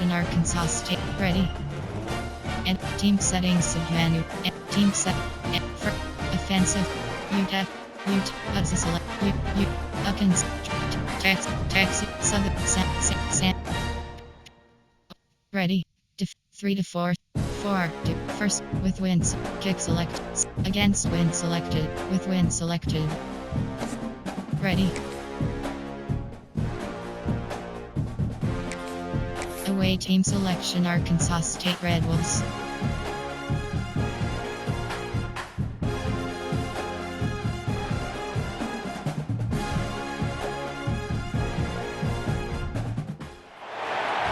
in Arkansas State. Ready. And team settings of menu. And team set. And for offensive. UTEP. Select. Arkansas. Taxi. Southern. Ready. 3 to 4. 4 to first with wins. Kick select. Against win selected. With win selected. Ready. Away team selection Arkansas State Red Wolves.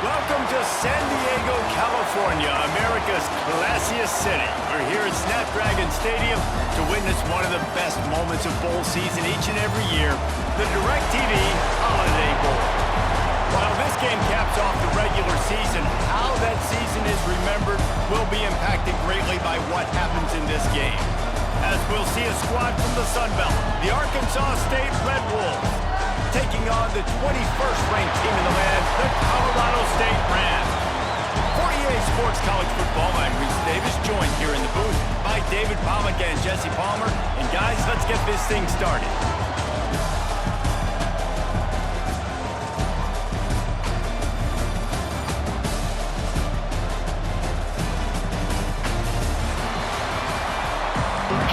Welcome to San Diego, California, America's classiest city. We're here at Snapdragon Stadium to witness one of the best moments of bowl season each and every year, the DirecTV Holiday Bowl. While this game caps off the regular season, how that season is remembered will be impacted greatly by what happens in this game. As we'll see a squad from the Sun Belt, the Arkansas State Red Wolves, taking on the 21st ranked team in the land, the Colorado State Rams. For EA Sports College Football, I'm Reese Davis, joined here in the booth by David Pomack and Jesse Palmer. And guys, let's get this thing started.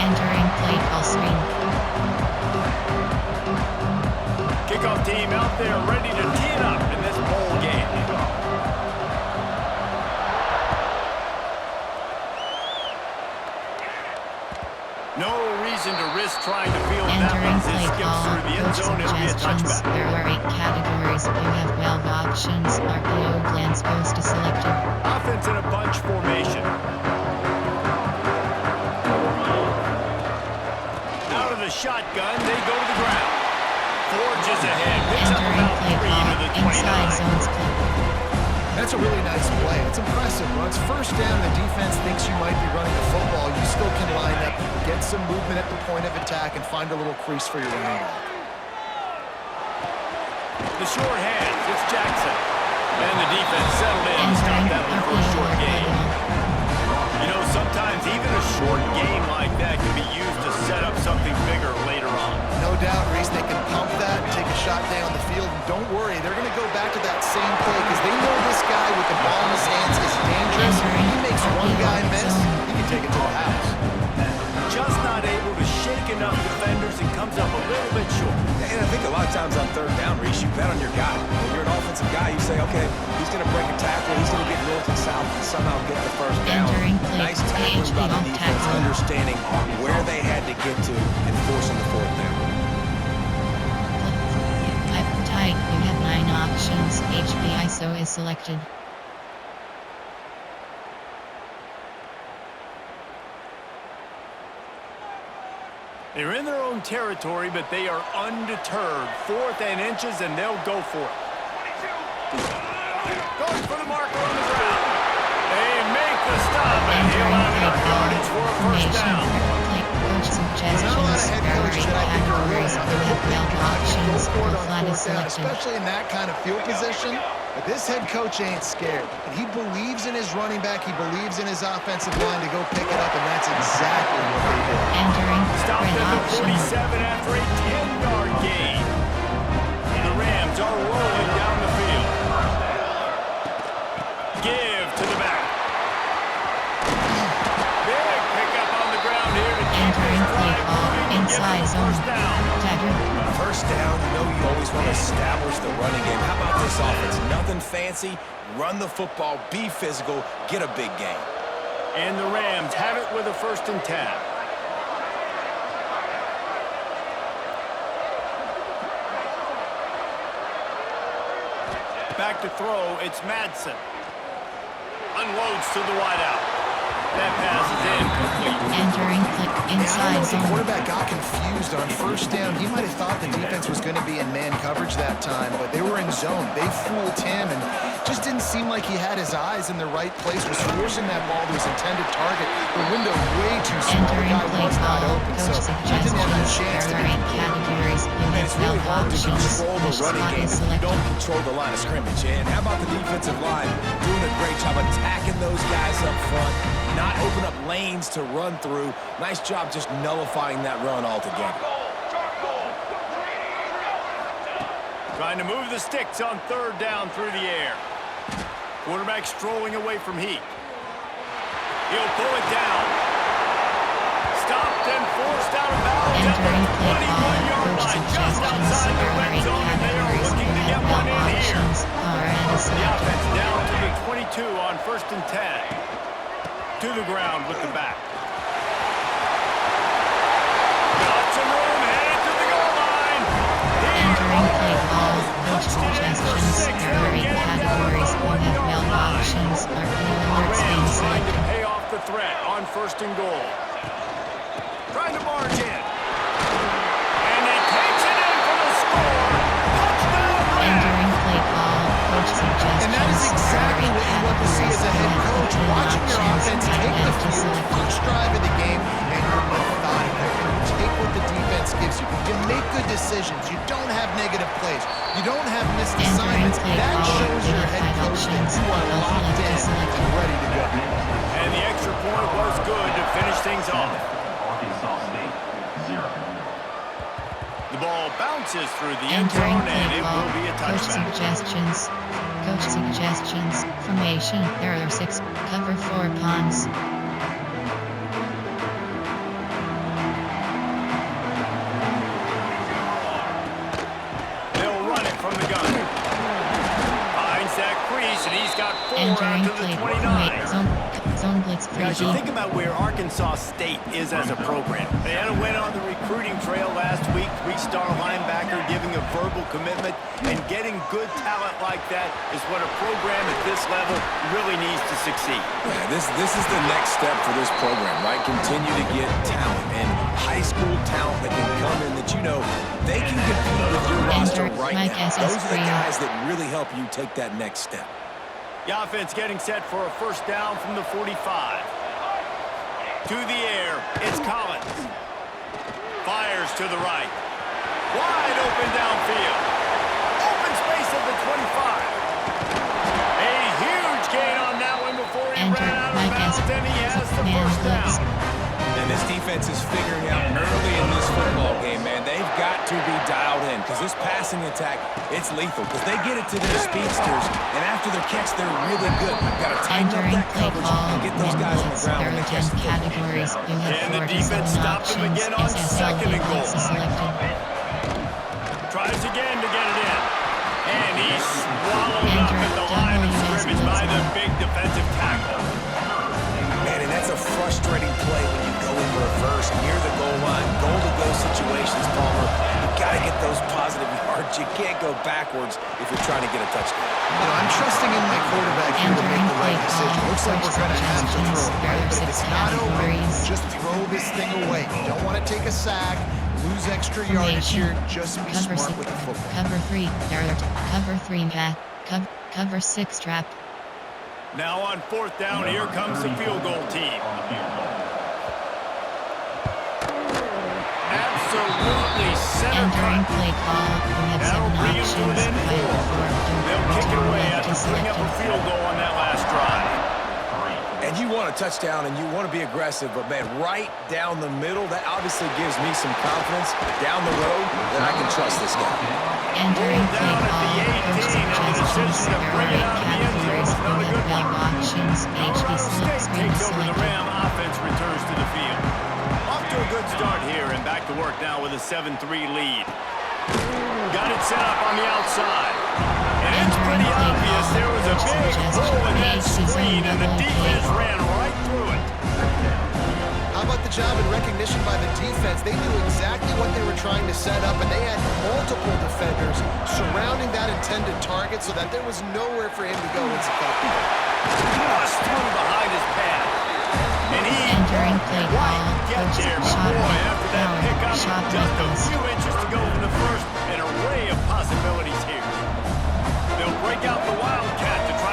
Entering play call screen. Kickoff team out there ready to tee it up in this bowl game. No reason to risk trying to field that one as it skips through the end zone. It'll be a touchback. There are 8 categories. You have 12 options. RPO glance goes to selected. Offense in a bunch formation. Out of the shotgun, they go to the ground. Forges ahead, picks up about 3 into the 29. Inside zones clip. That's a really nice play. It's impressive. When it's first down, the defense thinks you might be running the football. You still can line up, get some movement at the point of attack, and find a little crease for your running back. The short hands, it's Jackson. And the defense settled in to stop that one for a short gain. You know, sometimes even a short game like that can be used to set up something bigger later on. No doubt, Reese, they can pump that, take a shot down the field, and don't worry, they're going to go back to that same play because they know this guy with the ball in his hands is dangerous. He makes one guy miss, he can take it to the house. Just not able to shake enough defenders and comes up a little bit short. And I think a lot of times on third down, Reese, you bet on your guy. When you're an offensive guy, you say, okay, he's going to break a tackle, he's going to get north and south and somehow get the first down. Nice tackling by the defense, understanding where they had to get to and forcing the fourth down. Tight, you have 9 options. HBISO is selected. They're in their own territory, but they are undeterred. 4th and inches, and they'll go for it. Going for the marker on the ground. They make the stop, and he'll have enough yardage for a first down. Suggestions, categories, options, flat is selected. Especially in that kind of field position. But this head coach ain't scared. And he believes in his running back. He believes in his offensive line to go pick it up, and that's exactly what they did. Entering Stopped red at the options. 47 after a 10-yard gain. The Rams are rolling down the field. Give to the back. Big pickup on the ground here to keep Entering this play drive call. moving and get Inside the zone. first down. Tagger. First down, you know you always want to establish the running game. How about this offense? Nothing fancy. Run the football, be physical, get a big gain. And the Rams have it with a 1st and 10. Back to throw, it's Madsen. Unloads to the wideout. That pass is incomplete. Entering click inside The zone. quarterback got confused on first down. He might have thought the defense was going to be in man coverage that time, but they were in zone. They fooled him and just didn't seem like he had his eyes in the right place, was forcing that ball to his intended target. The window way too small. The guy was not open, so he didn't have a chance to be categories. Man, it's really hard to control the running game if you don't control the line of scrimmage. And how about the defensive line doing a great job attacking those guys up front, not open up lanes to run through. Nice job just nullifying that run altogether. Trying to move the sticks on third down through the air. Quarterback strolling away from heat. He'll pull it down. Stopped and forced out of bounds at the 21-yard line, just outside the red zone, and they are looking to get one in here. The offense down to the 22 on 1st and 10. To the ground with the back. Got some room, headed to the goal line. Entering play ball, coach suggestions, category categories, NFL options, are alerts being Trying to selected. pay off the threat on 1st and goal. Trying to barge in. And he takes it in for the score. Touchdown Rams. Entering play ball, coach suggestions, And that is exactly what you want to see as a head coach. Watching your offense take the field, first drive of the game, and you're methodical. You take what the defense gives you. You make good decisions. You don't have negative plays. You don't have missed assignments. That shows your head coach that you are locked in and ready to go. And the extra point was good to finish things off. The ball bounces through the end Entering zone, and play it ball, will be a coach touchback. suggestions. Coach suggestions. Formation. There are 6. Cover 4 pawns. They'll run it from the gun. Finds that crease, and he's got 4 Entering out to the play 29. zone blitz Guys, you 3D. think about where Arkansas State is as a program. They had a win on the recruiting trail last week, 3-star linebacker giving a verbal commitment, and getting good talent like that is what a program at this level really needs to succeed. Yeah, this is the next step for this program, right? Continue to get talent and high school talent that can come in that you know they can compete with your roster right Mike now. Those are the SS3. guys that really help you take that next step. The offense getting set for a first down from the 45. To the air, it's Collins. Fires to the right. Wide open downfield. Open space at the 25. A huge gain on that one before he Enter ran out of Mike bounds, and he has the Man first blitz. down. And this defense is figuring out early in this football game, man. They've got to be dialed in because this passing attack, it's lethal because they get it to their speedsters, and after their catch, they're really good. Got to tighten up Entering that play coverage ball, and get those man guys on the blitz. ground There when they are catch 10 the football. categories. You have And the 47 defense stopped him options. again on second and goal. Blitz is selected. Tries again to get it in. And he's swallowed up at the line of scrimmage by the big defensive tackle. Man, and that's a frustrating play when you go in reverse near the goal line. Goal-to-go situations, Palmer. You've got to get those positive yards. You can't go backwards if you're trying to get a touchdown. You know, I'm trusting in my quarterback here to make the right decision. Looks like we're going to have to throw, right? But if it's not open, just throw this thing away. You don't want to take a sack, lose extra yardage here. Just be Cover smart 6. with the football. Cover 3. There are cover 3 path. Cover 6 trap. Now on 4th down, here comes the field goal team. Absolutely center Entering cut. play call. You have That'll 7 bring him to options. within 4. They'll kick it away after putting up a field goal on that last drive. And you want a touchdown and you want to be aggressive, but man, right down the middle, that obviously gives me some confidence down the road that I can trust this guy. Entering play Down at call. the 18, Coach and the suggestions. decision to There bring are it 8 out of the end zone categories. is not a good NFL one. options. HB Colorado slip State screen takes over the selected. Ram offense, returns to the field. Off to a good start here and back to work now with a 7-3 lead. Got it set up on the outside. And it's pretty obvious there was a big hole in that screen and the defense ran right through it. How about the job and recognition by the defense? They knew exactly what they were trying to set up, and they had multiple defenders surrounding that intended target so that there was nowhere for him to go once he got there. Bust through behind his pad. And he Entering play call. get Coach there, but shot boy, right. after that Power. pickup, Shot just a right. few inches to go from the first, an array of possibilities here. They'll break out the Wildcat to try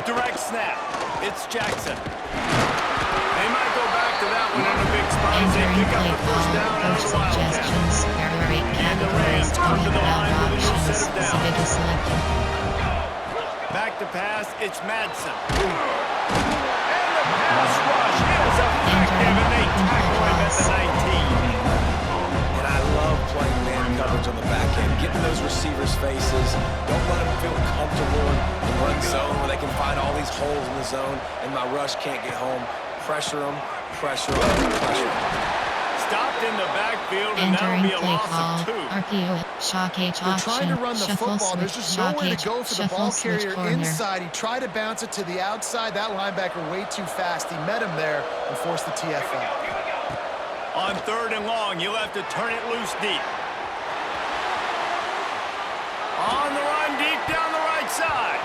Direct snap. It's Jackson. They might go back to that one in a big spot as they pick up the first down on the Wildcat. And the Rams come to the line with a new set of downs. Back to pass, it's Madsen. And the pass rush is effective, and they tackle him at the 19. And I love playing man coverage on the back end, getting those receivers' faces. Don't let them feel comfortable in run zone where they can find all these holes in the zone, and my rush can't get home. Pressure them, pressure them, pressure them. Stopped in the backfield, and that'll be a loss of 2. RPO, shock H They're option, trying to run the shuffle football. There's switch, just shock nowhere H, to go for the shuffle ball switch carrier corner. inside. He tried to bounce it to the outside. That linebacker way too fast. He met him there and forced the TFL. On 3rd and long, you'll have to turn it loose deep. On the run, deep down the right side.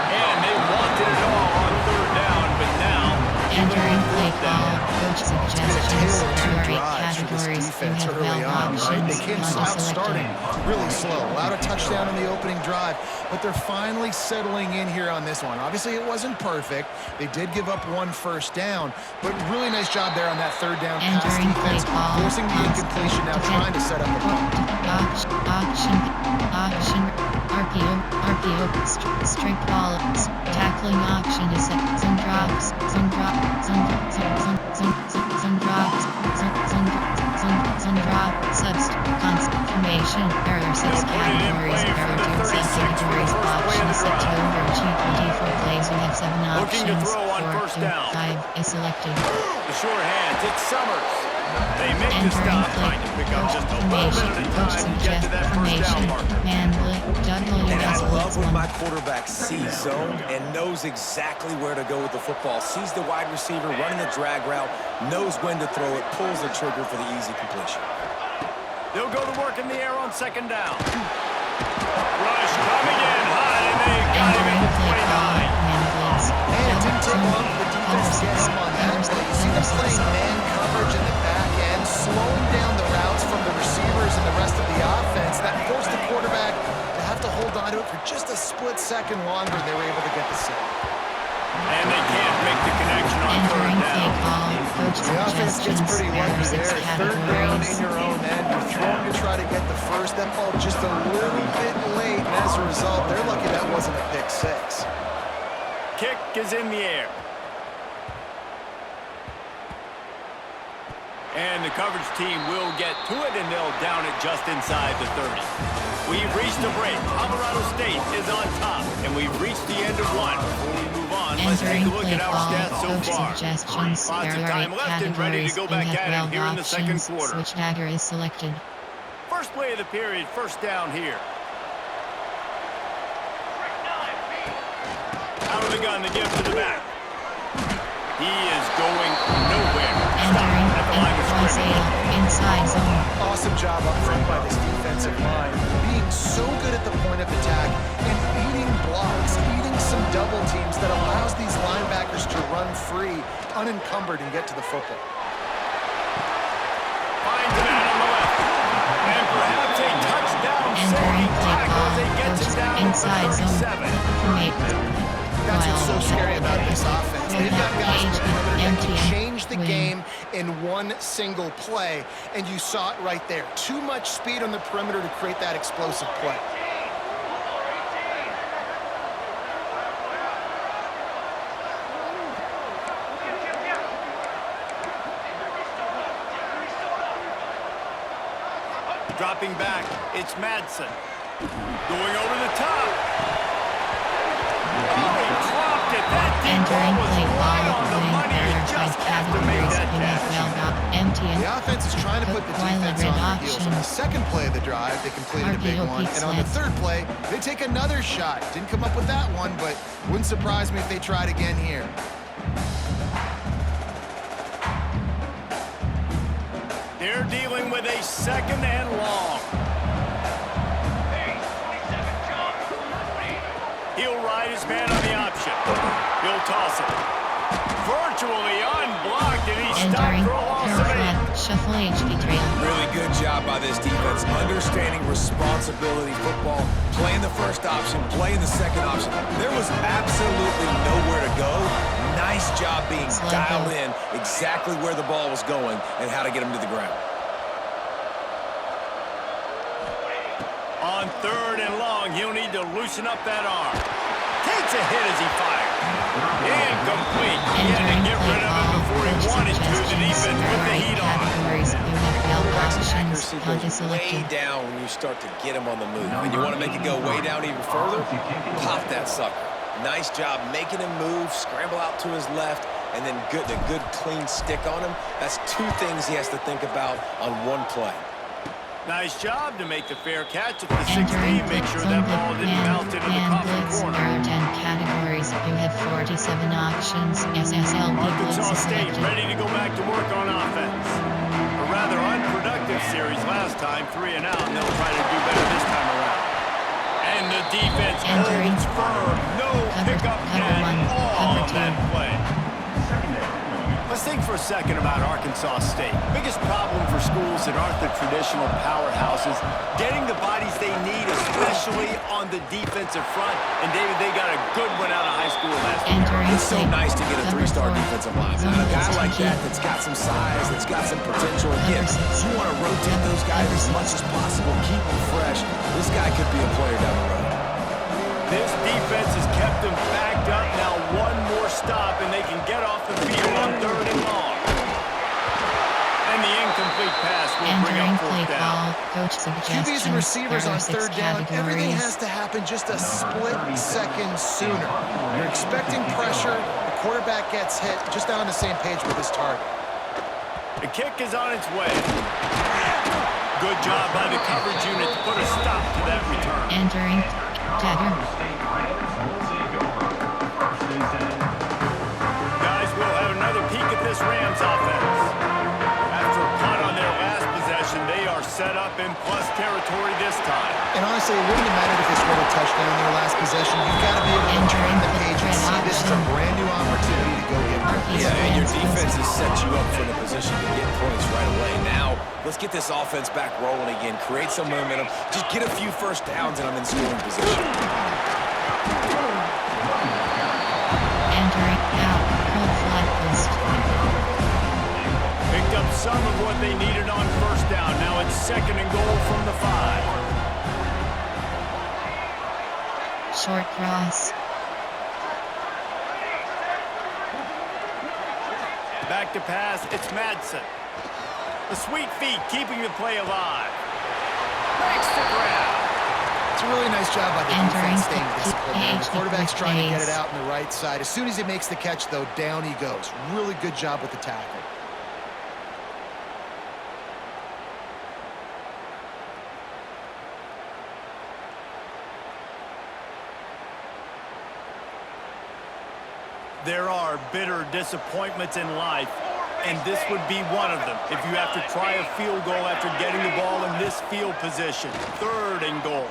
And they wanted it all on 3rd down, but now... Entering play call, coach suggestions, Two priority drives for this categories, defense and early on, right? They came not out selected. starting really slow. Allowed a touchdown in the opening drive, but they're finally settling in here on this one. Obviously, it wasn't perfect. They did give up 1 first down, but really nice job there on that 3rd down pass Entering play defense, call, forcing the incompletion, now trying to set up a punt. Option, RPO, straight ball, tackling option is set, some drops, subs, confirmation, error 6 categories, error 2 subcategories, option is set to overachieve 24 plays, we have 7 Looking to options, throw on 4, first 2, down. 5 is selected. The short hands, it's Summers. They make the stop, trying to pick up just a little bit at a time and get to that first down marker. And I love when my quarterback sees zone and knows exactly where to go with the football. Sees the wide receiver running the drag route, knows when to throw it, pulls the trigger for the easy completion. They'll go to work in the air on 2nd down. Rush coming in high, and they got him at the 29. And it didn't take long for the defense to get him on that play. You see them playing man coverage in the back end, slowing down the routes from the receivers and the rest of the offense. That forced the quarterback to have to hold on to it for just a split second longer, and they were able to get the sack. And they can't make the connection on 3rd down. The offense gets pretty lucky there. 3rd down in your own end. You're throwing to try to get the first. That ball just a little bit late, and as a result, they're lucky that wasn't a pick 6. Kick is in the air. And the coverage team will get to it, and they'll down it just inside the 30. We've reached a break. Colorado State is on top, and we've reached the end of 1. Before we move on, let's take a look at our stats so far. Suggestions, Lots of time left and ready to go back at it here in the 2nd quarter. Switch dagger is selected. First play of the period, first down here. Out of the gun, the give to the back. He is going nowhere. Entering At the line of scrimmage. inside zone. Awesome job up front by this defensive line, being so good at the point of attack and eating blocks, eating some double teams that allows these linebackers to run free, unencumbered, and get to the football. Finds a man on the left. And perhaps a touchdown saving tackle as they get him down inside to the zone. 37. That's what's so scary about this offense. They've got guys that can change the game in one single play, and you saw it right there. Too much speed on the perimeter to create that explosive play. Dropping back, it's Madsen. Going over the top. Oh, he dropped it. That deep ball was right on the money. He just has to make that catch. The offense is trying to put the defense on their heels. On the 2nd play of the drive, they completed a big one. And on the 3rd play, they take another shot. Didn't come up with that one, but wouldn't surprise me if they tried again here. They're dealing with a 2nd and long. He'll ride his man on the option. He'll toss it. Virtually unblocked, and he's stopped for a loss of 8. Shuffle HP trail. Really good job by this defense, understanding responsibility football, playing the first option, playing the 2nd option. There was absolutely no Nice job being dialed in exactly where the ball was going and how to get him to the ground. On 3rd and long, he'll need to loosen up that arm. Takes a hit as he fires. Incomplete. He had to get rid of it before he wanted to. The defense put the heat on. Accuracy goes way down when you start to get him on the move. And you want to make it go way down even further? Pop that sucker. Nice job making him move, scramble out to his left, and then a good clean stick on him. That's 2 things he has to think about on one play. Nice job to make the fair catch at the 16. Make sure that ball didn't melt into the coffin corner. There are 10 categories. You have 47 options. SSL Arkansas State ready to go back to work on offense. A rather unproductive series last time, 3 and out, and they'll try to do better this time around. And the defense holds firm. No pickup and all on that play. Let's think for a second about Arkansas State. Biggest problem for schools that aren't the traditional powerhouses, getting the bodies they need, especially on the defensive front. And David, they got a good one out of high school last year. It's so nice to get a 3-star defensive lineman. A guy like that's got some size, that's got some potential. Again, you want to rotate those guys as much as possible, keep them fresh. This guy could be a player down the road. This defense has kept them backed up. Now one more stop, and they can get off the field on 3rd and long. And the incomplete pass will bring up 4th down. QBs and receivers on 3rd down, everything has to happen just a split second sooner. You're expecting pressure, the quarterback gets hit, just not on the same page with his target. The kick is on its way. Good job by the coverage unit to put a stop to that return. Entering Dagger. Guys, we'll have another peek at this Rams offense. After a punt on their last possession, they are set up in plus territory this time. And honestly, it wouldn't have mattered if they scored a touchdown in their last possession. You've got to be able to turn the page and see this is a brand new opportunity to go get points. Yeah, and your defense has set you up for the position to get points right away. Now, let's get this offense back rolling again, create some momentum, just get a few first downs, and I'm in scoring position. Entering out. Cold flat post. Picked up some of what they needed on 1st down. Now it's 2nd and goal from the 5. Short cross. Back to pass, it's Madsen. The sweet feet keeping the play alive. Makes the grab. It's a really nice job by the defense staying disciplined. The quarterback's trying to get it plays. out on the right side. As soon as he makes the catch, though, down he goes. Really good job with the tackle. There are bitter disappointments in life, and this would be one of them. If you have to try a field goal after getting the ball in this field position, 3rd and goal.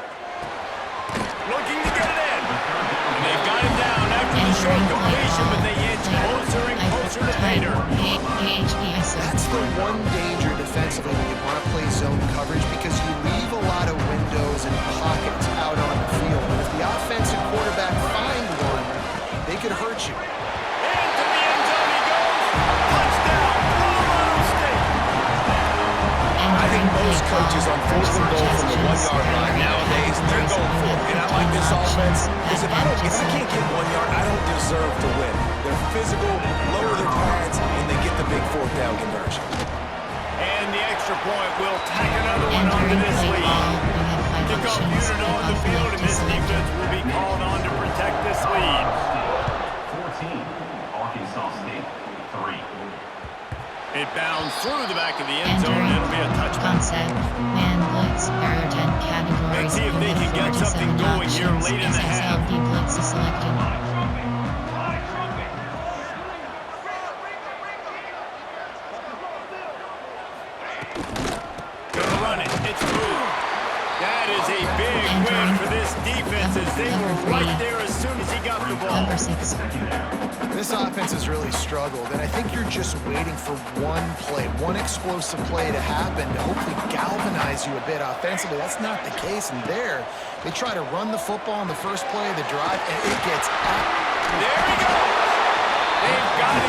Looking to get it in. And they've got him down after the short completion, but they inch closer and closer to Hader. That's the one danger defensively when you want to play zone coverage, because you leave a lot of windows and pockets out on the field. But if the offensive quarterback find one, they could hurt you. Into the end zone he goes. Touchdown, Colorado State. I think most coaches on 4th and goal from the 1-yard line nowadays, they're going for it. And I like this offense because if I can't get 1 yard, I don't deserve to win. They're physical, lower their pads, and they get the big 4th down conversion. And the extra point will tack another one onto this lead. Kickoff unit on the field, and this defense will be called on to protect this lead. 14, Arkansas State, 3. It bounds through the back of the end zone, and it'll be a touchback. Concept, man blitz, there are 10 categories. Let's see if they can get something going here late in the half. SSLD blitz is selected. Gonna run it. It's through. That is a big win for this defense as they were right there as soon as he got the ball. Number 6. This offense has really struggled, and I think you're just waiting for one play, one explosive play to happen to hopefully galvanize you a bit offensively. That's not the case, and there, they try to run the football in the first play of the drive, and it gets out. There he goes. They've got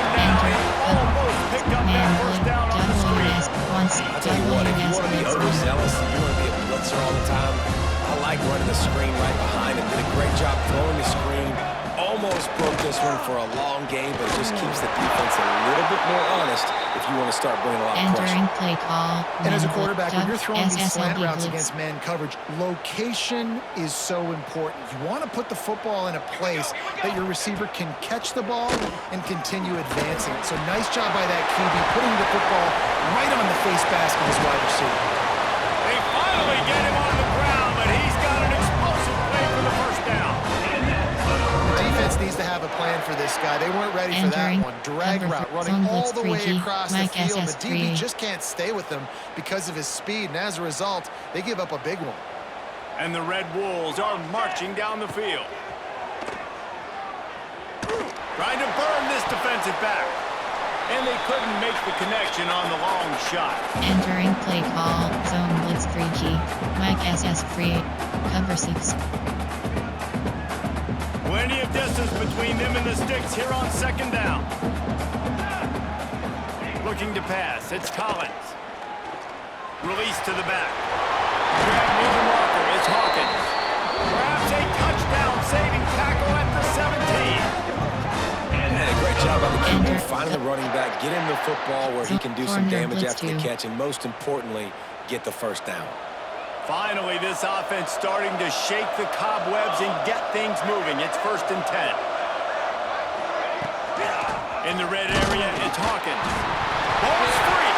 tell you what, if you want to be overzealous and you want to be a blitzer all the time, I like running the screen right behind him. Did a great job throwing the screen. Almost broke this one for a long game, but it just keeps the defense a little bit more honest if you want to start bringing a lot of pressure. Entering play call. And as a quarterback, when you're throwing these slant routes blitz. against man coverage, location is so important. You want to put the football in a place that your receiver can catch the ball and continue advancing. So nice job by that QB, putting the football right on the face mask of his wide receiver. They finally get him on the ground, but he's got an explosive play for the first down. The defense needs to have a plan for this guy. They weren't ready for that one. Drag route, running all the way across the field. The DB just can't stay with them because of his speed, and as a result, they give up a big one. And the Red Wolves are marching down the field. Trying to burn this defensive back. And they couldn't make the connection on the long shot. Entering play call. Zone blitz free key. Mike SS free. Cover 6. Plenty of distance between them and the sticks here on second down. Looking to pass. It's Collins. Release to the back. Drag near the marker. It's Hawkins. Grabs a touchdown-saving tackle at the 17. And a great job on the keeper, finding the running back, get him the football where he can do some damage after the catch, and most importantly, get the first down. Finally, this offense starting to shake the cobwebs and get things moving. It's 1st and 10. In the red area, it's Hawkins. Ball's free.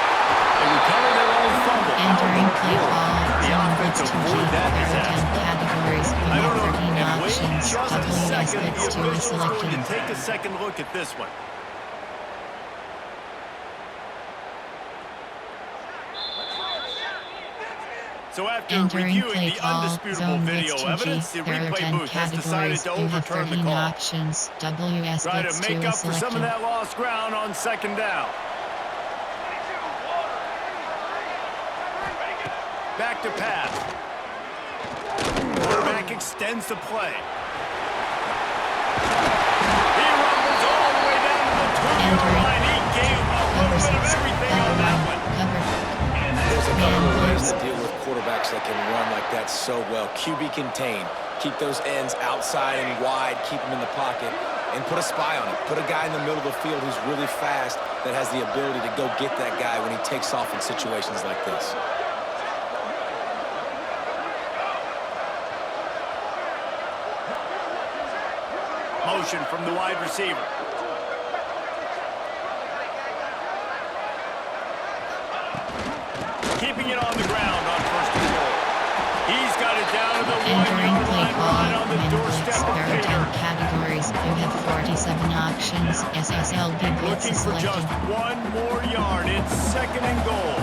They recover their own fumble. Entering play call. The Zone offense blitz 2 avoided that disaster. categories. You I don't have know. 13 And wait options. just a WS second. The blitz 2 is official's going selected. to take a second look at this one. So after Entering reviewing play the call. undisputable Zone video blitz 2G. evidence, the There are replay 10 booth has decided categories. to You have overturn the 13 call. options. WS Try blitz to 2 make is up for some of selected. that lost ground on second down. Back to pass. Quarterback extends the play. He rumbles all the way down to the 2-yard line. He gave a little bit of everything on that one. There's a couple of ways to deal with quarterbacks that can run like that so well. QB contain. Keep those ends outside and wide. Keep them in the pocket. And put a spy on it. Put a guy in the middle of the field who's really fast that has the ability to go get that guy when he takes off in situations like this. Motion from the wide receiver. Keeping it on the ground on 1st and goal. He's got it down to the 1-yard line, right on the doorstep of There are 10 Tater. categories. You have 47 options. SSLB blitz Looking is for selected. just 1 more yard. It's 2nd and goal.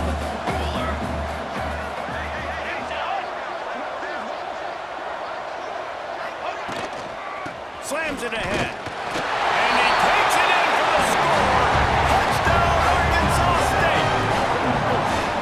Slams it ahead. And he takes it in for the score. Touchdown, Arkansas State.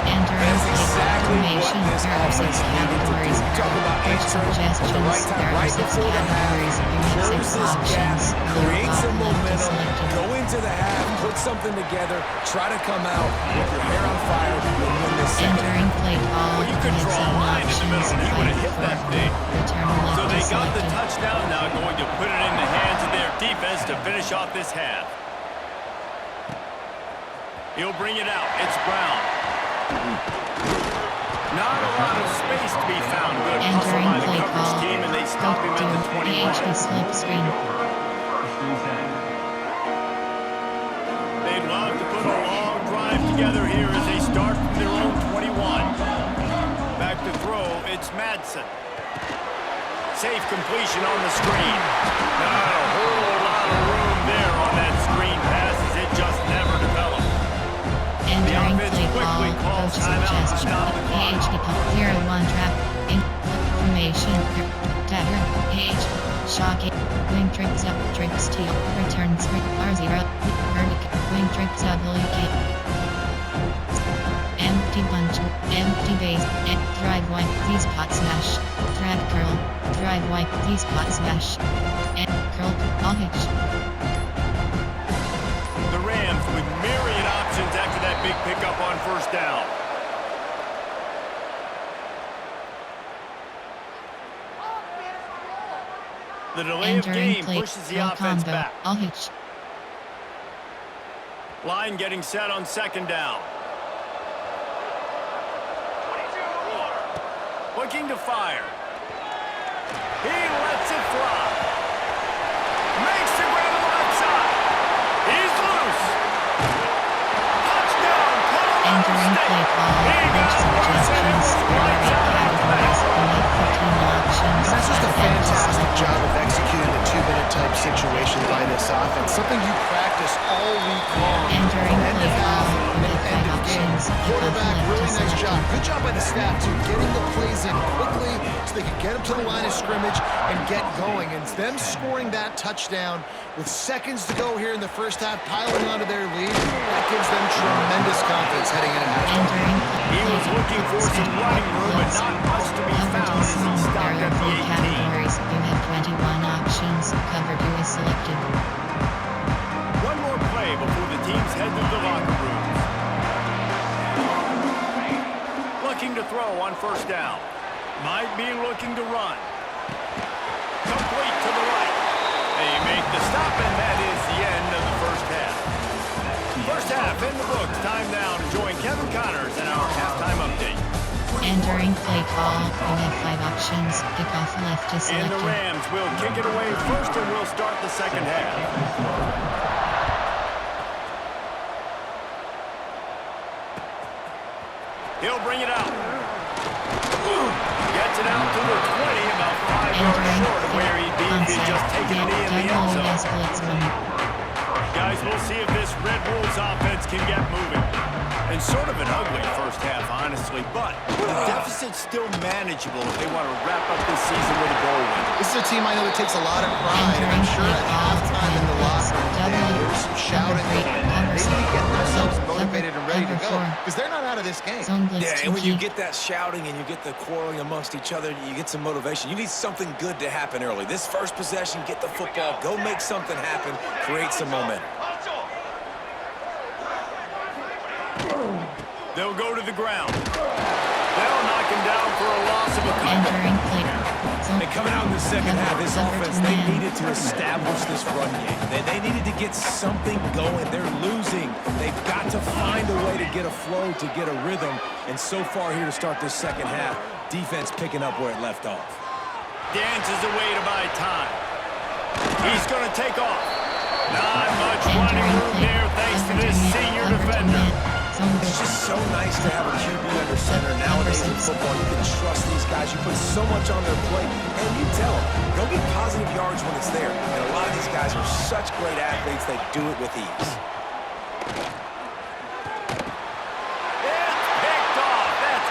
Entering That's exactly information. what this There are 6 offense needed to do. categories. Talk about Which answering suggestions? at the right time, There are right 6 before the half. categories. You have Close 6 this gap, options. create some Left is momentum, selected. go into the half, put something together, try to come out with your hair on fire and win this second half. Entering play call. Well, you could You have draw a 7 line in the options. middle and he would have hit that thing. Return left So they is got the selected. touchdown, now going to put it in the hands of their defense to finish off this half. He'll bring it out. It's Brown. Not a lot of space to be found. Good hustle Entering by the play coverage call. team, and they stop him at the 21. PHP slip screen. 1st and 10. They'd love to put a long drive together here as they start from their own 21. Back to throw. It's Madsen. Safe completion on the screen. Not a whole lot of room there on that screen pass as it just never developed. Entering offense play quickly call. calls Coach timeout to suggestion. stop the clock. PHP call. 0-1 trap. Information. Dagger. Page. Shocking. Wing tricks up. Tricks teal. Returns. R0. Verdict. Wing tricks up. Empty bunch. Empty base. Drive white. These pot smash. Drag curl. Drive white. These pot smash. Curl. All hitch. The Rams with myriad options after that big pickup on 1st down. The delay of Entering game play. pushes the No offense combo. back. OH. Line getting set on second down. Looking to fire. He lets it fly. Makes the grab on the left side. He's loose. Touchdown. Entering play call. Coach suggestions. Priority categories. We have 15 options. That's just a fantastic job of executing the two-minute type situation by this offense. Something you practice all week long. Entering End play of half call. and We have end 5 of game. options. Quarterback, really nice Select. job. Good job by the staff, too, getting the plays in quickly so they could get them to the line of scrimmage and get going. And them scoring that touchdown with seconds to go here in the first half, piling onto their lead, that gives them tremendous confidence heading into halftime. Entering He was looking for some running room, but not much to be found as he stopped at the 18. categories. You have 21 options. Cover 2 is selected. One more play before the teams head to the locker rooms. Looking to throw on first down. Might be looking to run. Complete to the right. They make the stop, and that is the end of the first half. First half in the books. Time now to join Kevin Connors in our halftime update. Entering play call. You have 5 options. Kickoff left is And the selected. Rams will kick it away first, and we'll start the second half. He'll bring it out. Gets it out to the 20, about 5 yards Entering short of where he'd be if he'd just taken a knee in the end zone. Guys, we'll see if this Red Wolves offense can get moving. And sort of an ugly first half, honestly, but the deficit's still manageable if they want to wrap up this season with a bowl win. This is a team I know that takes a lot of pride, and I'm sure at halftime in the locker room, there was some shouting. They need to get themselves motivated and ready to go, because they're not out of this game. Yeah, and when you get that shouting and you get the quarreling amongst each other, you get some motivation. You need something good to happen early. This first possession, get the football, go make something happen, create some momentum. They'll go to the ground. They'll knock him down for a loss of a couple. Entering play. And coming out in the second half, this offense, they needed to establish this run game. They needed to get something going. They're losing. They've got to find a way to get a flow, to get a rhythm. And so far here to start this second half, defense picking up where it left off. Dances away to buy time. He's going to take off. Not much running room there thanks to this senior defender. It's just so nice to have a QB under center. Nowadays in football, you can trust these guys. You put so much on their plate, and you tell them, go get positive yards when it's there. And a lot of these guys are such great athletes, they do it with ease. It's picked off. That's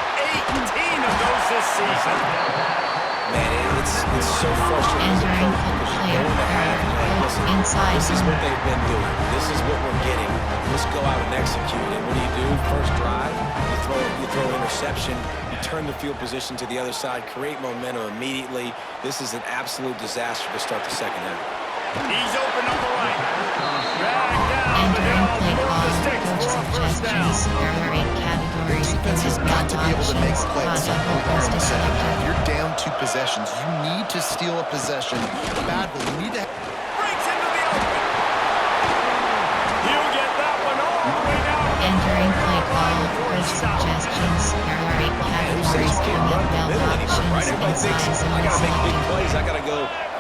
18 of those this season. Man, it's so frustrating. Entering play. Inside. This is what they've been doing. This is what we're getting. Just go out and execute. And what do? First drive, you throw an interception, you turn the field position to the other side, create momentum immediately. This is an absolute disaster to start the second half. He's open on the right. Dragged down, but Entering they'll play move call. the sticks Coach for a first down. suggestions. There are 8 categories. Defense has got to be able to make plays. Options to select. You're down 2 possessions. You need to steal a possession badly. You need to. Breaks into the open. He'll get that one all the way down. Entering play call. Coach suggestions. There are 8 categories. You have 12 options. Right? Everybody thinks, Inside I gotta zone make big selected. plays. I gotta go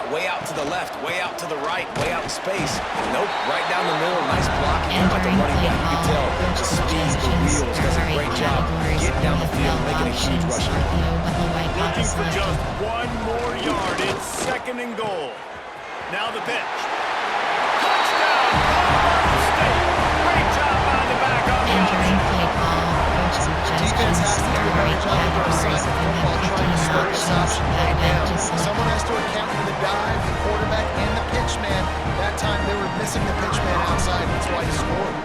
way out to the left, way out to the right, way out in space. Nope, right down the middle. Nice blocking. How about the Entering running play back? You can call. tell Coach the speed, the suggestions. wheels. There Does a are 8 great job categories. getting down the You field, have making a 12 huge options. rush. RPO, but the white box Looking for selected. just one more yard. It's second and goal. Now the pitch. Touchdown, Colorado State. Great job by the back on the Entering option. play call. Coach Defense has suggestions. to do There a are 8 better job of our side categories. of You football have trying to 15 start this options. option right Back now. to select. Someone has to account for the dive, the quarterback, and the pitch man. That time they were missing the pitch man outside. That's why he scored.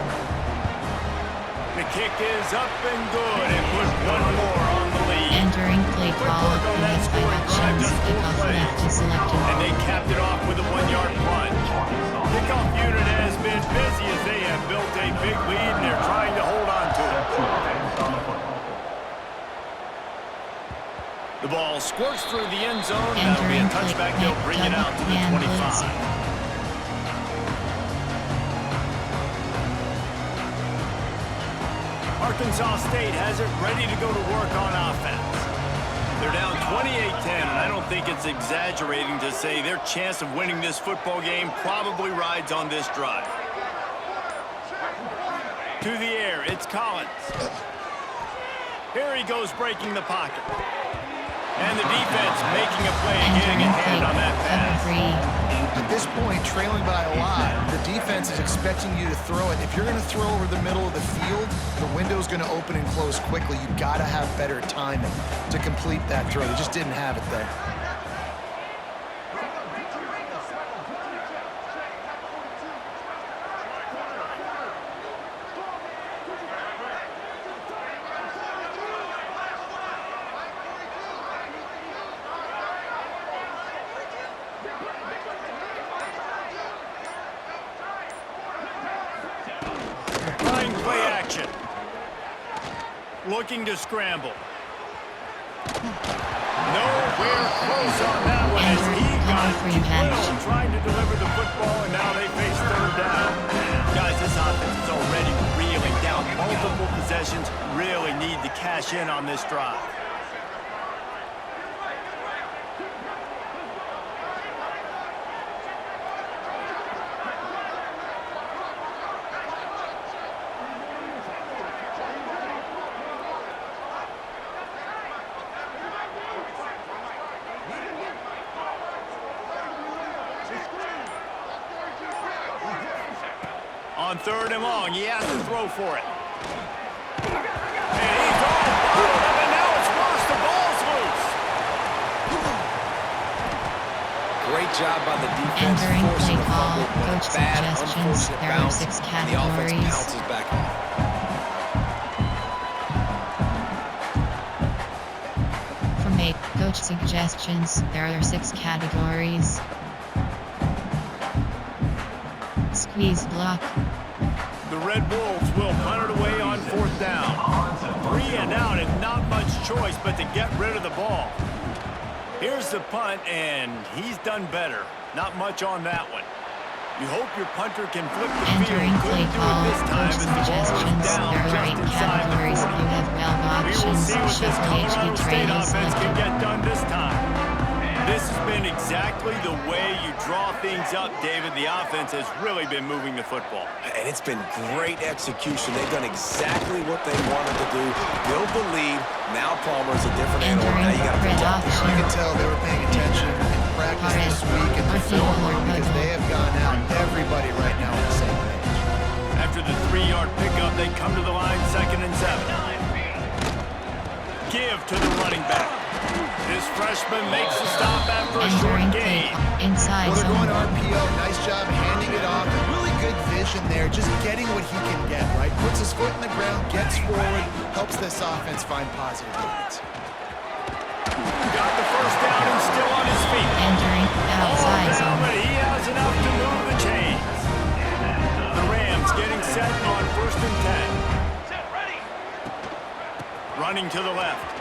The kick is up and good and put one more on the lead. Entering play Quick call. work on You that have 5 scoring drive, options. just 4 Kickoff plays. left is selected. And they capped it off with a 1-yard plunge. Kickoff unit has been busy as they have built a big lead and they're trying to hold on to it. The ball squirts through the end zone. That'll be a touchback. They'll bring it out to the 25. Arkansas State has it ready to go to work on offense. They're down 28-10, and I don't think it's exaggerating to say their chance of winning this football game probably rides on this drive. To the air, it's Collins. Here he goes breaking the pocket. And the defense making a play, getting a hand on that pass. At this point, trailing by a lot, the defense is expecting you to throw it. If you're going to throw over the middle of the field, the window's going to open and close quickly. You've got to have better timing to complete that throw. They just didn't have it there. Looking to scramble. Nowhere close on that one as he got close trying to deliver the football, and now they face third down. Guys, this offense is already reeling down. Multiple possessions, really need to cash in on this drive. On third and long, he has to throw for it. And he's all bottled up, and now it's worse. The ball's loose. Great job by the defense. Entering Forcing play a call, fumble, coach bad, suggestions. unfortunate There are bounce, 6 and the offense categories. bounces back off. From a coach suggestions, there are 6 categories. Squeeze block. The Red Wolves will punt it away on fourth down. 3 and out, and not much choice but to get rid of the ball. Here's the punt, and he's done better. Not much on that one. You hope your punter can flip the field. Entering play Couldn't do call, it this time coach as the ball was suggestions. down There are just 8 inside the categories. 40. You have valve We will options. see what this Shuffle Colorado HD State trail offense can selected. get done this time. This has been exactly the way you draw things up, David. The offense has really been moving the football. And it's been great execution. They've done exactly what they wanted to do. Build the lead. Now Palmer's a different animal. Now you got to Red protect option. You can tell they were paying attention in practice this week in the film room because they have gone out, everybody right now on the same page. After the 3-yard pickup, they come to the line, 2nd and 7. Give to the running back. This freshman makes a stop after a short Entering play gain. call, inside Well, they're going zone. RPO. Nice job handing it off. Really good vision there. Just getting what he can get, right? Puts his foot in the ground, gets forward, helps this offense find positive leads. Got the first down and still on his feet. Entering outside Now, zone. but he has enough to move the chains. The Rams getting set on 1st and 10. Running to the left.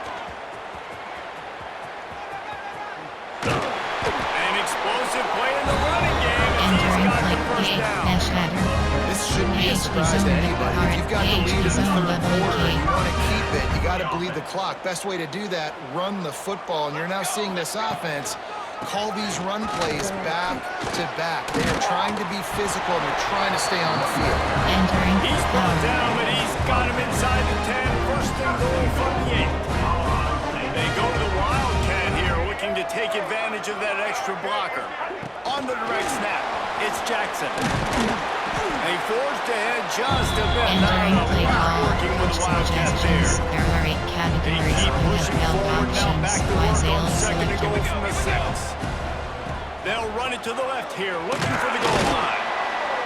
An explosive play in the running game. And he's Entering got play the first down. shatter. This shouldn't be a surprise to anybody. If you've got the lead in the third quarter and you want to keep it, you got to bleed the clock. Best way to do that, run the football. And you're now seeing this offense call these run plays back to back. They are trying to be physical and they're trying to stay on the field. Entering He's brought power. down, but he's got him inside the 10. 1st and goal from the 8. They go to the Wildcat here, looking to take advantage of that extra blocker. On the direct snap, it's Jackson. They forced ahead just a bit. Entering Now play call, working with coach the Wildcat suggestions. there. There are 8 They categories. keep You have pushing valve forward now, options. back to work Wise on Ale 2nd and goal selected. from the 6. They'll run it to the left here, looking for the goal line.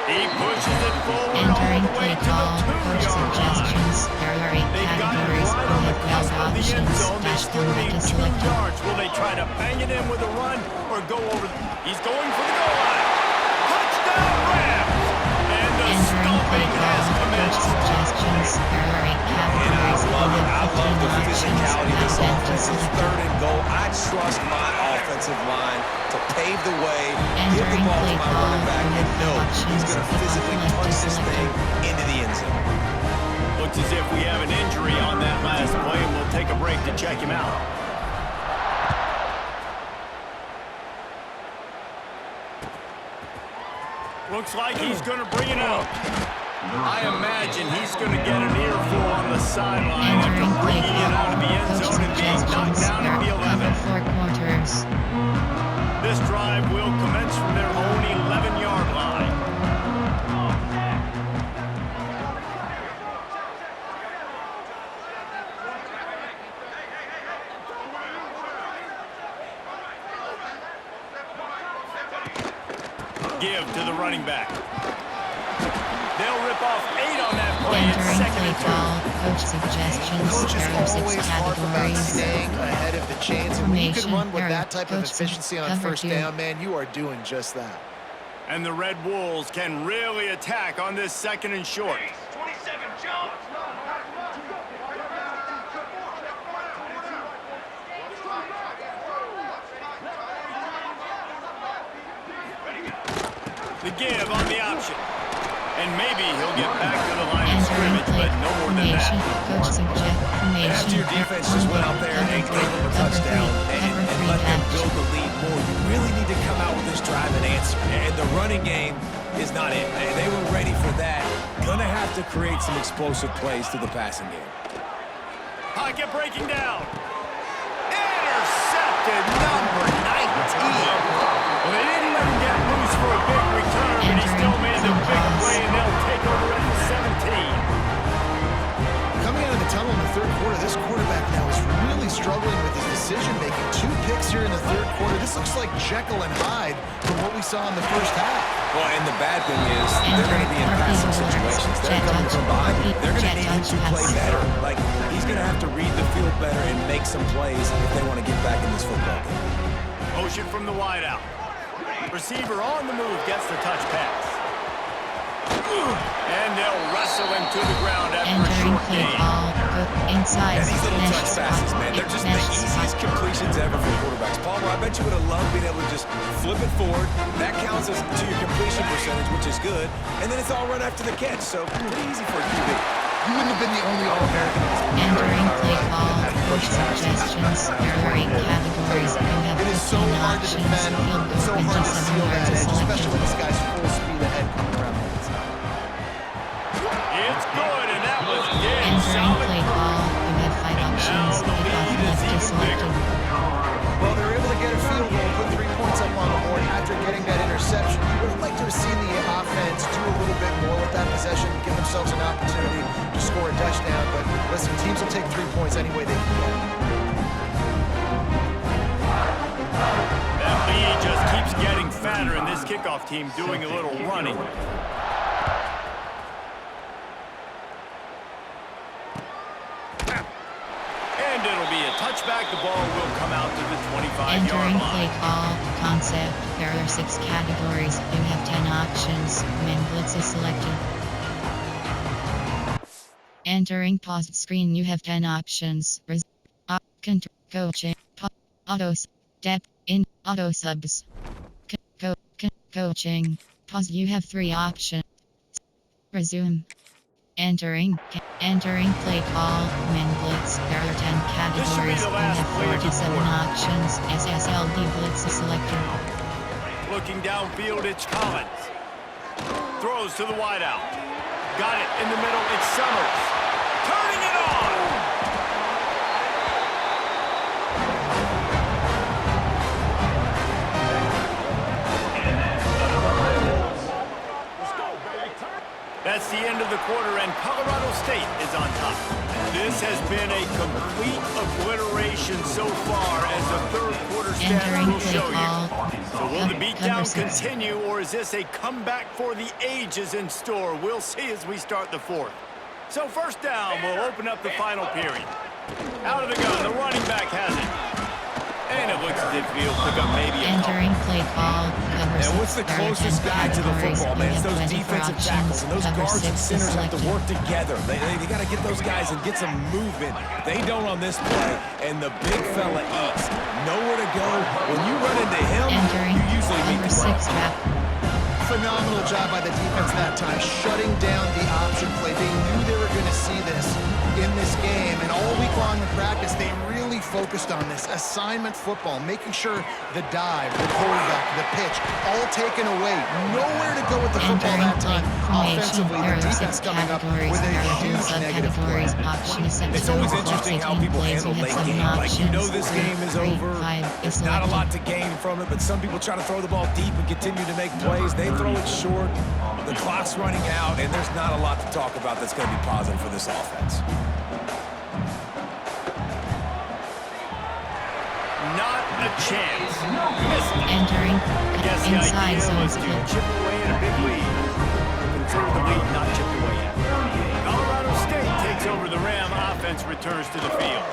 He pushes it forward all Entering the way play to call, the coach 2-yard line. suggestions. There are 8 They've got it categories. right You on the have cusp valve of the end options. zone. They Dash still need 2 selected. yards. Will they try to bang it in with a run or go over? He's going for the goal line. Touchdown, Rams! And the Entering play stomping has call, coach commenced. suggestions. There are 8 categories. You have I love love the physicality of this Offense offense. It's selected. 3rd and goal. I trust my offensive line to pave the way, give the Entering ball to play my call. running back, and know he's going to physically Offense punch this selected. thing into the end zone. Looks as if we have an injury on that last play, and we'll take a break to check him out. Looks like he's going to bring it out. I imagine he's going to get an earful on the sideline after Entering play bringing it out of the end call. zone and being knocked down at the 11. 4 quarters. This drive will commence from their own 11-yard line. Give to the running back. They'll rip off 8 on that play. It's Entering 2nd play and 2. call. Coach suggestions. Coach is There are 6 always harp about categories. staying ahead of the chains, and when you can Formation, run with error, that type of coach efficiency on cover 1st 2. down, man, you are doing just that. And the Red Wolves can really attack on this 2nd and short. 27 jump. The give on the option. And maybe he'll get back to the line of Entering scrimmage, play but no more than formation. that. Coach suggest formation. After your defense just went out there and gave them a touchdown and let them build the lead more, you really need to come out with this drive and answer. And the running game is not it. And they were ready for that. Gonna have to create some explosive plays through the passing game. Pocket breaking down. Intercepted, number 19. Well, they didn't let him get loose for a big return, but he still made the big play, and they'll take over at the 17. Coming out of the tunnel in the 3rd quarter, this quarterback now is really struggling with his decision-making. 2 picks here in the 3rd quarter. This looks like Jekyll and Hyde from what we saw in the 1st half. Well, and the bad thing is they're going to be in passing situations. They're coming from behind. They're going to need him to play better. Like, he's going to have to read the field better and make some plays if they want to get back in this football game. Motion from the wideout. Receiver on the move gets the touch pass. And they'll wrestle him to the ground after a Entering short play gain. call. Inside. And these little mesh touch passes, spot. man, they're just the Mesh easiest spot. completions ever for quarterbacks. Palmer, I bet you would have loved being able to just flip it forward. That counts as to your completion percentage, which is good. And then it's all run after the catch, so pretty easy for a QB. You wouldn't have been the only All-American in this league. Entering play call. Coach suggestions. There are 8 categories. You have It is so 15 hard to options. defend. Field It's so goal hard to 27 seal that yards edge, selected. especially when this guy's full speed ahead coming around the inside. It's good, and that was dead Entering solid. play call. You have 5 And options. now the Kickoff lead is left is even selected. Well, they were able to get a field goal, put 3 points up on the board after getting that interception. You would have liked to have seen the offense do a little bit more with that possession, give themselves an opportunity to score a touchdown. But listen, teams will take 3 points any way they can get. That lead just keeps getting fatter, and this kickoff team doing a little running. And it'll be a touchback. The ball will come out to the 25-yard Entering play line. call. Concept. There are 6 categories. You have 10 options. Man blitz is selected. Entering paused screen. You have 10 options. Coaching. Auto. Depth. In. Auto subs. Coaching. Pause. You have 3 options. Resume. Entering play call, min blitz, there are 10 This should be categories, the you last have play of the 47 quarter. options, SSLD blitz is selected. Looking downfield, it's Collins. Throws to the wideout. Got it in the middle, it's Summers. Turning it on! That's the end of the quarter, and Colorado State is on top. This has been a complete obliteration so far, as the 3rd quarter stats Entering will play show call, you. So will the beatdown cover 6. continue, or is this a comeback for the ages in store? We'll see as we start the 4th. So 1st down, we'll open up the final period. Out of the gun, the running back has it. And it looks as if he'll pick up maybe a couple. Entering play call, cover And 6, what's the there are 10 closest guy to the categories, football, you man? It's have those 25 defensive tackles, and those guards and centers have to work together. They got to get those guys and get some movement. They don't on this play, and the big fella eats. Nowhere to go. When you run into him, you usually meet the run. Phenomenal job by the defense that time, shutting down the option play. They knew they were going to see this in this game, and all week long in practice, they really focused on this assignment football, making sure the dive, the quarterback, the pitch, all taken away. Nowhere to go with the football that time. Offensively, the defense coming up with a huge negative play. It's always interesting how people handle late game. Like, you know this game is over. It's not a lot to gain from it, but some people try to throw the ball deep and continue to make plays. They throw it short. The clock's running out, and there's not a lot to talk about that's going to be positive for this offense. Not a chance. Entering inside zone was to chip away at a big lead. Control the lead, not chip away at. Colorado State takes over the Ram. Offense returns to the field.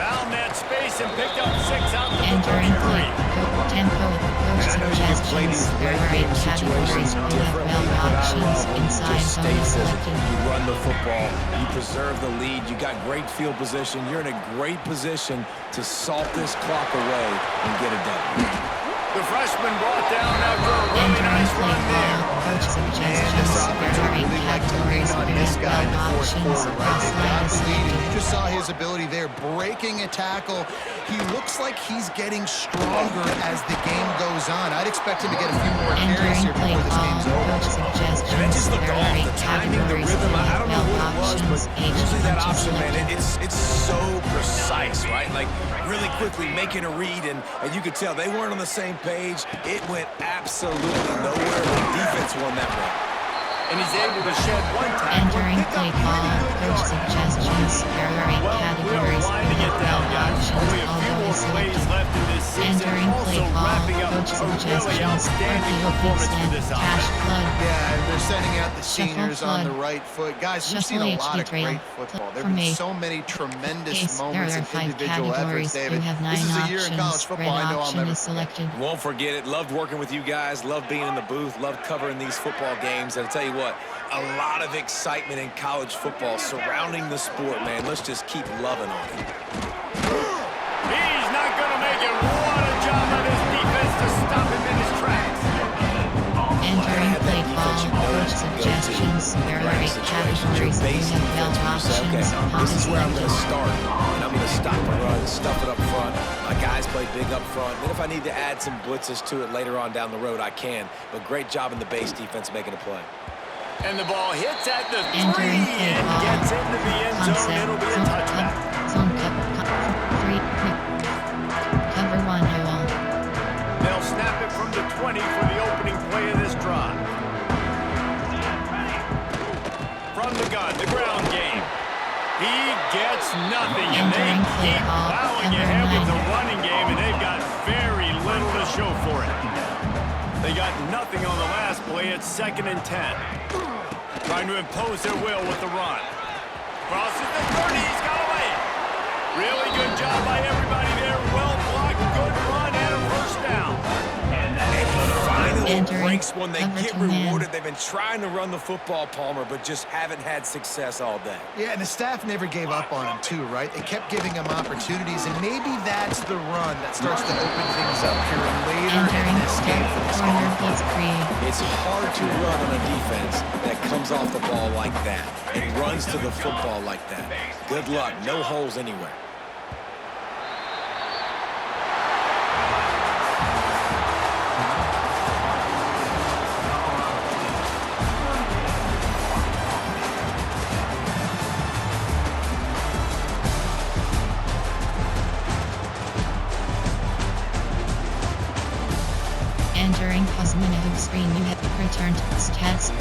Found that space and picked up 6 out the entering play. Tempo. Coach I know you can play these late-game situations differently, but I love when you just stay physical. You run the football, you preserve the lead, you got great field position, you're in a great position to salt this clock away and get it done. The freshman brought down after a really nice run there. Coach suggests This offense would really like to lean on this guy in the fourth quarter, right? They've got the lead, and you just saw his ability there, breaking a tackle. He looks like he's getting stronger as the game goes on. I'd expect him to get a few more carries here before this game's over. And that just looked off. The timing, the rhythm, I don't know what it was, but usually that option, man, it's so precise, right? Like, really quickly making a read, and you could tell they weren't on the same page. It went absolutely nowhere. The defense won that one. And he's able to shed one tackle. Entering play call. Coach suggestions. There are 8 categories. Winding it down, guys. Only a few more plays left in this season. Entering Also play call. wrapping up Coach a really suggestions. outstanding performance for this Cash offense. flood. Yeah, and they're sending out the seniors on the flood. right foot. Guys, we've seen a lot of great football. There have been so many tremendous moments there are and 5 individual efforts, categories. David. You have 9 This is a options. year in college football Red I know I'll option never is selected. Won't forget it. Loved working with you guys. Loved being in the booth. Loved covering these football games. And I'll tell you what, a lot of excitement in college football surrounding the sport, man. Let's just keep loving on it. He's not going to make it. What a job by this defense to stop him in his tracks. Entering play call. Coach suggestions. There are 8 categories. You have 12 options. This is where I'm going to start, and I'm going to stop the run, stuff it up front. My guys play big up front. Then if I need to add some blitzes to it later on down the road, I can. But great job in the base defense making a play. And the ball hits at the 3 Entering play and call. gets into the end zone. It'll be a touchback. Cover 1 hole. They'll snap it from the 20 for the opening play of this drive. From the gun, the ground game. He gets nothing, and they Entering play keep call. plowing Cover ahead with 9. the running game, and they've got very little to show for it. They got nothing on the last play. It's 2nd and 10. Trying to impose their will with the run. Crosses the 30. He's got away. Really good job by everybody there. Well blocked, good run, and a first down. And he finally Entering breaks when they cover get 2 man. rewarded. They've been trying to run the football, Palmer, but just haven't had success all day. Yeah, and the staff never gave up on him, too, right? They kept giving him opportunities, and maybe that's the run that starts to open things up here later in Entering this game for this corner game. blitz create. It's hard to run on a defense that comes off the ball like that and runs to the football like that. Good luck. No holes anywhere. Entering minute screen. You have returned stats.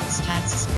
Stats.